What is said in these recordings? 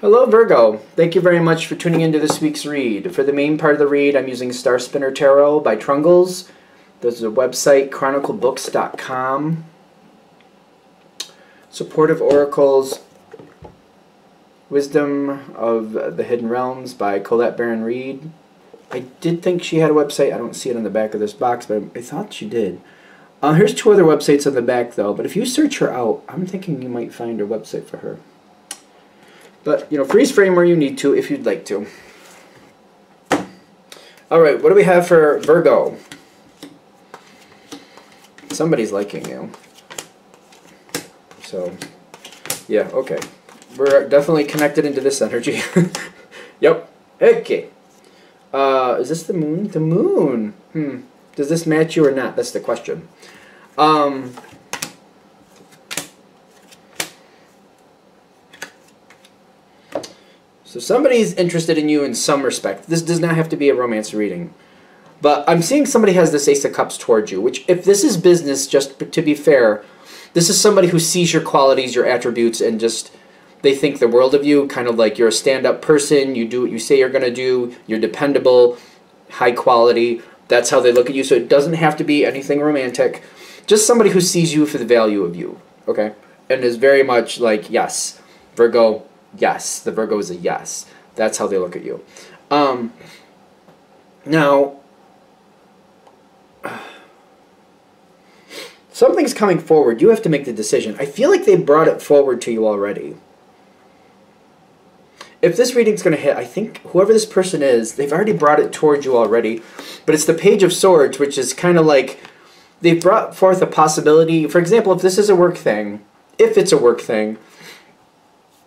Hello Virgo, thank you very much for tuning into this week's read. For the main part of the read, I'm using Star Spinner Tarot by Trungles. There's a website, chroniclebooks.com. Supportive Oracles, Wisdom of the Hidden Realms by Colette Baron Reed. I did think she had a website. I don't see it on the back of this box, but I thought she did. Here's two other websites on the back though, but if you search her out, I'm thinking you might find a website for her. But, you know, freeze frame where you need to if you'd like to. Alright, what do we have for Virgo? Somebody's liking you. So, yeah, okay. We're definitely connected into this energy. Yep. Okay. Is this the moon? The moon. Does this match you or not? That's the question. So somebody's interested in you in some respect. This does not have to be a romance reading. But I'm seeing somebody has this Ace of Cups towards you, which if this is business, just to be fair, this is somebody who sees your qualities, your attributes, and just they think the world of you, kind of like you're a stand-up person, you do what you say you're going to do, you're dependable, high quality. That's how they look at you. So it doesn't have to be anything romantic. Just somebody who sees you for the value of you, okay? And is very much like, yes, Virgo, yes. The Virgo is a yes. That's how they look at you. Now, something's coming forward. You have to make the decision. I feel like they brought it forward to you already. If this reading's going to hit, I think whoever this person is, they've already brought it towards you already. But it's the Page of Swords, which is kind of like they've brought forth a possibility. For example, if this is a work thing, if it's a work thing,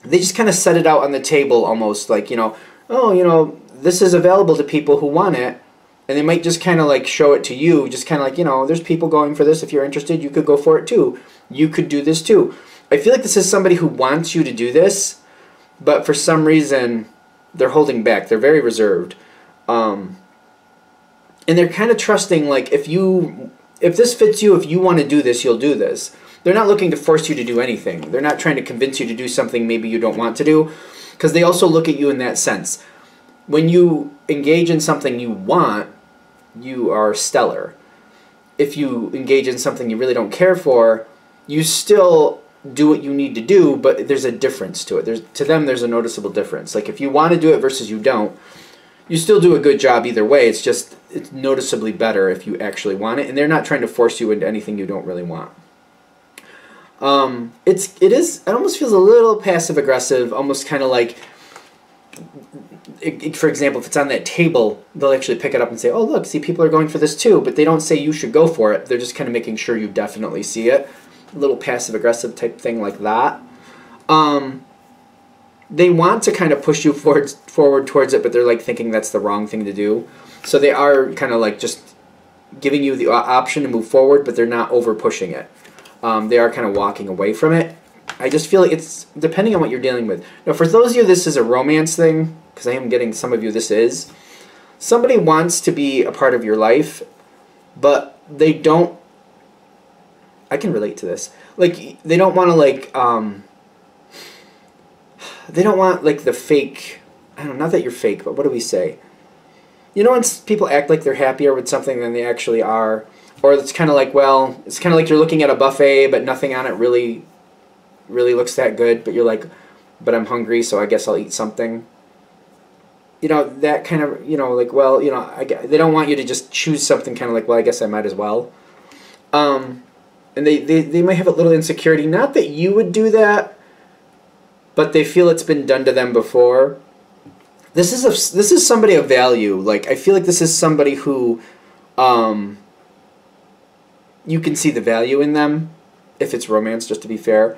they just kind of set it out on the table almost like, you know, oh, you know, this is available to people who want it. And they might just kind of like show it to you, just kind of like, you know, there's people going for this. If you're interested, you could go for it too. You could do this too. I feel like this is somebody who wants you to do this, but for some reason, they're holding back. They're very reserved. And they're kind of trusting, like, if this fits you, if you want to do this, you'll do this. They're not looking to force you to do anything. They're not trying to convince you to do something maybe you don't want to do, because they also look at you in that sense. When you engage in something you want, you are stellar. If you engage in something you really don't care for, you still do what you need to do, but there's a difference to it. To them, there's a noticeable difference. Like if you want to do it versus you don't, you still do a good job either way. It's just it's noticeably better if you actually want it, and they're not trying to force you into anything you don't really want. It almost feels a little passive aggressive, almost kind of like. For example, if it's on that table, they'll actually pick it up and say, oh, look, see, people are going for this too. But they don't say you should go for it. They're just kind of making sure you definitely see it. A little passive-aggressive type thing like that. They want to kind of push you forward towards it, but they're like thinking that's the wrong thing to do. So they are kind of like just giving you the option to move forward, but they're not over-pushing it. They are kind of walking away from it. I just feel like it's depending on what you're dealing with. Now, for those of you, this is a romance thing, because I am getting some of you this is. Somebody wants to be a part of your life, but they don't. I can relate to this. Like, they don't want to, like, they don't want, like, the fake. I don't know, not that you're fake, but what do we say? You know when people act like they're happier with something than they actually are? Or it's kind of like, well, it's kind of like you're looking at a buffet, but nothing on it really looks that good, but you're like, but I'm hungry, so I guess I'll eat something. You know, that kind of, you know, like, well, you know, they don't want you to just choose something kind of like, well, I guess I might as well. And they might have a little insecurity, not that you would do that, but they feel it's been done to them before. This is somebody of value. Like, I feel like this is somebody who, you can see the value in them, if it's romance, just to be fair.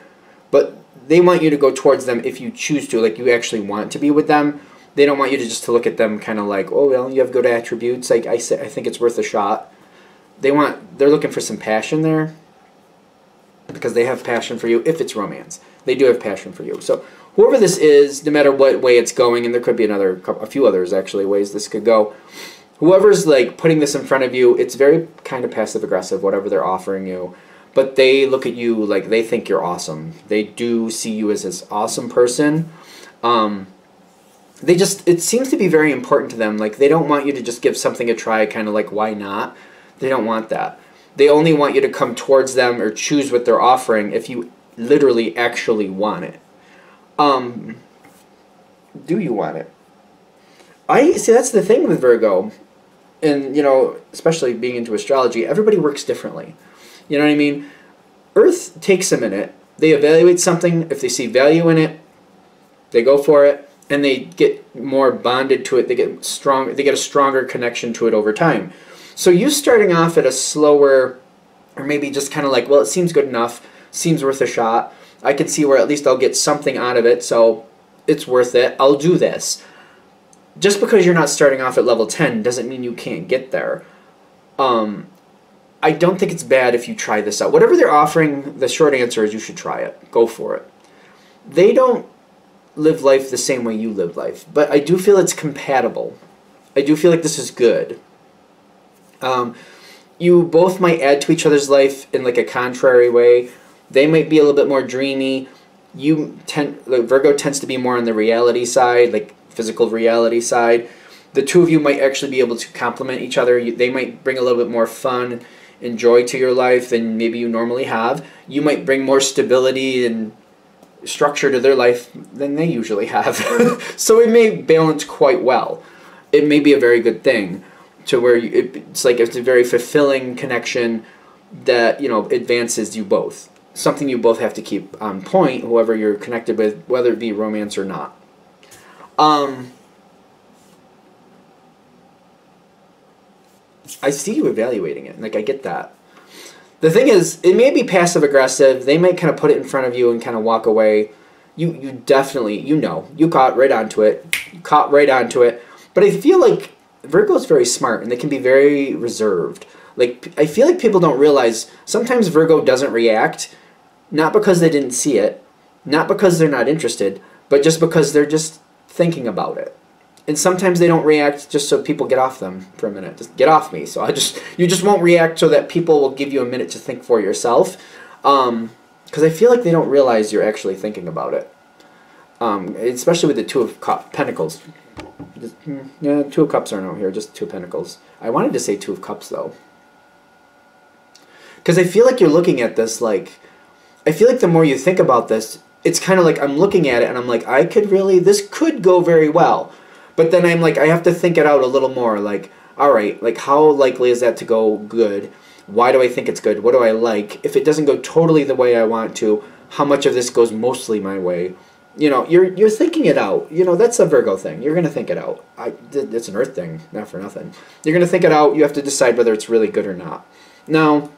But they want you to go towards them if you choose to, like you actually want to be with them. They don't want you to just to look at them kind of like, oh, well, you have good attributes. Like I think it's worth a shot. They're looking for some passion there because they have passion for you if it's romance. They do have passion for you. So whoever this is, no matter what way it's going, and there could be a few others actually ways this could go. Whoever's like putting this in front of you, it's very kind of passive aggressive, whatever they're offering you. But they look at you like they think you're awesome. They do see you as this awesome person. They just, it seems to be very important to them. Like, they don't want you to just give something a try, kind of like, why not? They don't want that. They only want you to come towards them or choose what they're offering if you literally actually want it. Do you want it? I see, that's the thing with Virgo. And, you know, especially being into astrology, everybody works differently. You know what I mean? Earth takes a minute. They evaluate something. If they see value in it, they go for it. And they get more bonded to it. They get a stronger connection to it over time. So you starting off at a slower, or maybe just kind of like, well, it seems good enough, seems worth a shot. I can see where at least I'll get something out of it, so it's worth it. I'll do this. Just because you're not starting off at level 10 doesn't mean you can't get there. I don't think it's bad if you try this out. Whatever they're offering, the short answer is you should try it. Go for it. They don't live life the same way you live life, but I do feel it's compatible. I do feel like this is good. You both might add to each other's life in like a contrary way. They might be a little bit more dreamy. Virgo tends to be more on the reality side, like physical reality side. The two of you might actually be able to complement each other. They might bring a little bit more fun and joy to your life than maybe you normally have. You might bring more stability and structure to their life than they usually have. So it may balance quite well. It may be a very good thing to where it's like it's a very fulfilling connection that, you know, advances you both. Something you both have to keep on point, whoever you're connected with, whether it be romance or not. I see you evaluating it. Like, I get that. The thing is, it may be passive-aggressive. They might kind of put it in front of you and kind of walk away. You definitely, you caught right onto it. You caught right onto it. But I feel like Virgo's very smart, and they can be very reserved. Like, I feel like people don't realize sometimes Virgo doesn't react, not because they didn't see it, not because they're not interested, but just because they're just thinking about it. And sometimes they don't react just so people get off them for a minute. Just get off me. So you just won't react so that people will give you a minute to think for yourself. Because I feel like they don't realize you're actually thinking about it. Especially with the Two of Pentacles. Yeah, Two of Cups aren't out here, just Two of Pentacles. I wanted to say Two of Cups, though. Because I feel like you're looking at this like... I feel like the more you think about this, it's kind of like I'm looking at it and I'm like, this could go very well. But then I'm like, I have to think it out a little more. Like, all right, like how likely is that to go good? Why do I think it's good? What do I like? If it doesn't go totally the way I want to, how much of this goes mostly my way? You know, you're thinking it out. You know, that's a Virgo thing. You're going to think it out. It's an Earth thing, not for nothing. You're going to think it out. You have to decide whether it's really good or not. Now,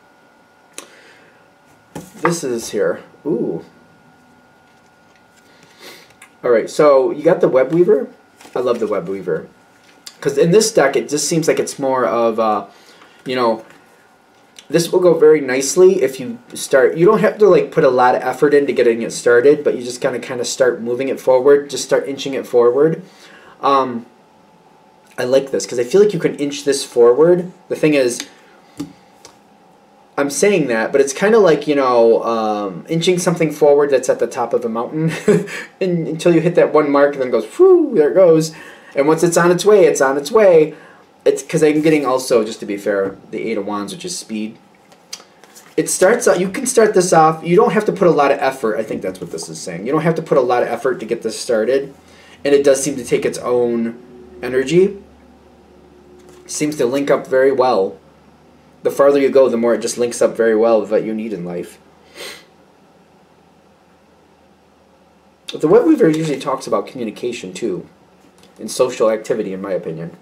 this is here. Ooh. All right, so you got the Web Weaver. I love the Web Weaver. Because in this deck, it just seems like it's more of, you know, this will go very nicely if you start. You don't have to like put a lot of effort into getting it started, but you just kind of start moving it forward. Just start inching it forward. I like this because I feel like you can inch this forward. The thing is, I'm saying that, but it's kind of like, you know, inching something forward that's at the top of a mountain and, until you hit that one mark and then it goes, whoo, there it goes. And once it's on its way, it's on its way. It's because I'm getting also, just to be fair, the Eight of Wands, which is speed. It starts out, you can start this off, you don't have to put a lot of effort. I think that's what this is saying. You don't have to put a lot of effort to get this started. And it does seem to take its own energy. Seems to link up very well. The farther you go, the more it just links up very well with what you need in life. The Web Weaver usually talks about communication, too. And social activity, in my opinion.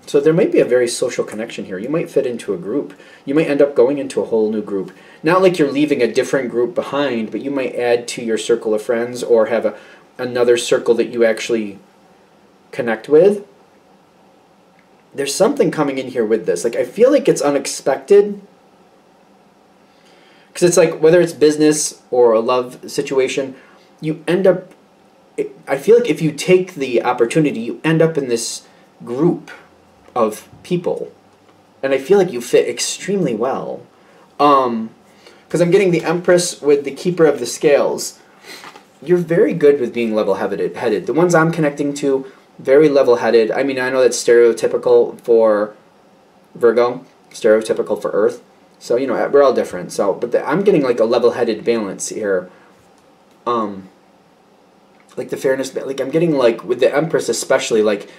So there might be a very social connection here. You might fit into a group. You might end up going into a whole new group. Not like you're leaving a different group behind, but you might add to your circle of friends or have another circle that you actually connect with. There's something coming in here with this. Like, I feel like it's unexpected. Because it's like, whether it's business or a love situation, you end up... I feel like if you take the opportunity, you end up in this group of people. And I feel like you fit extremely well. because I'm getting the Empress with the Keeper of the Scales. You're very good with being level-headed. The ones I'm connecting to, very level-headed. I mean, I know that's stereotypical for Virgo, stereotypical for Earth. So, you know, we're all different. So, but I'm getting like a level-headed balance here. Like the fairness, like I'm getting like, with the Empress especially, like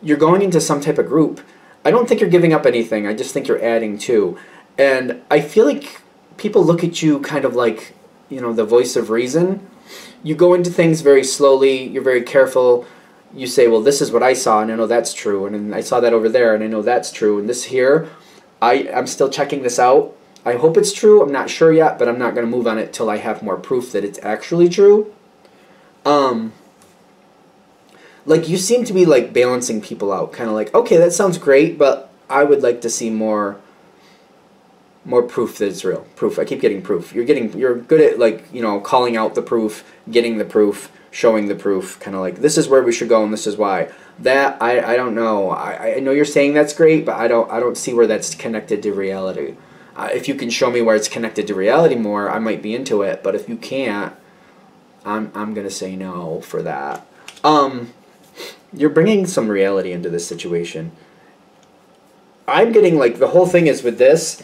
you're going into some type of group. I don't think you're giving up anything. I just think you're adding to. And I feel like people look at you kind of like, you know, the voice of reason. You go into things very slowly. You're very careful. You say, well, this is what I saw, and I know that's true. And then I saw that over there, and I know that's true. And this here, I'm still checking this out. I hope it's true. I'm not sure yet, but I'm not going to move on it till I have more proof that it's actually true. Like you seem to be like balancing people out, kind of like, okay, that sounds great, but I would like to see more proof that it's real. Proof. I keep getting proof. You're good at like, you know, calling out the proof, getting the proof, showing the proof, kind of like this is where we should go and this is why. That I don't know. I know you're saying that's great, but I don't see where that's connected to reality. If you can show me where it's connected to reality more, I might be into it. But if you can't, I'm gonna say no for that. You're bringing some reality into this situation. I'm getting like the whole thing is with this.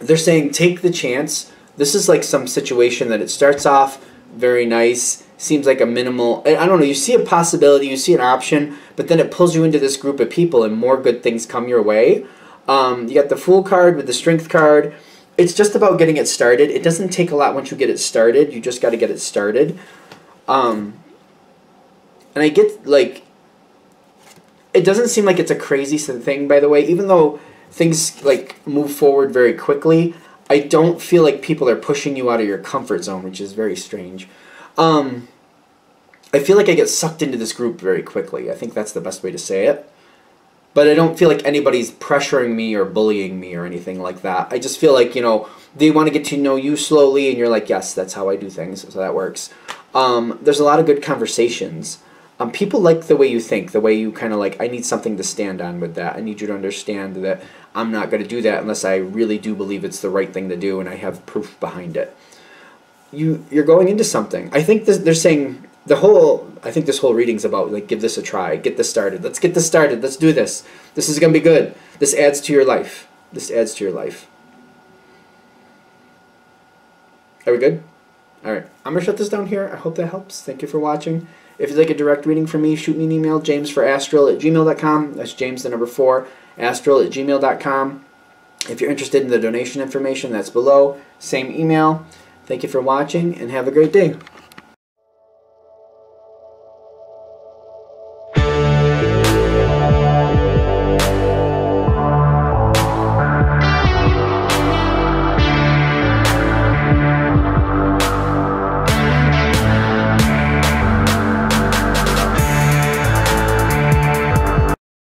They're saying take the chance. This is like some situation that it starts off very nice. Seems like a minimal. I don't know. You see a possibility. You see an option, but then it pulls you into this group of people, and more good things come your way. You got the Fool card with the Strength card. It's just about getting it started. It doesn't take a lot once you get it started. You just got to get it started. And I get, like, it doesn't seem like it's a crazy thing, by the way. Even though things, like, move forward very quickly, I don't feel like people are pushing you out of your comfort zone, which is very strange. I feel like I get sucked into this group very quickly. I think that's the best way to say it. But I don't feel like anybody's pressuring me or bullying me or anything like that. I just feel like, you know, they want to get to know you slowly, and you're like, yes, that's how I do things, so that works. There's a lot of good conversations. People like the way you think, the way you kind of like, I need something to stand on with that. I need you to understand that I'm not going to do that unless I really do believe it's the right thing to do and I have proof behind it. You're going into something. I think they're saying I think this whole reading's about like, give this a try, get this started. Let's get this started. Let's do this. This is going to be good. This adds to your life. This adds to your life. Are we good? All right. I'm going to shut this down here. I hope that helps. Thank you for watching. If you'd like a direct reading from me, shoot me an email, jamesforastral@gmail.com. That's James, the number 4, astral@gmail.com. If you're interested in the donation information, that's below. Same email. Thank you for watching, and have a great day.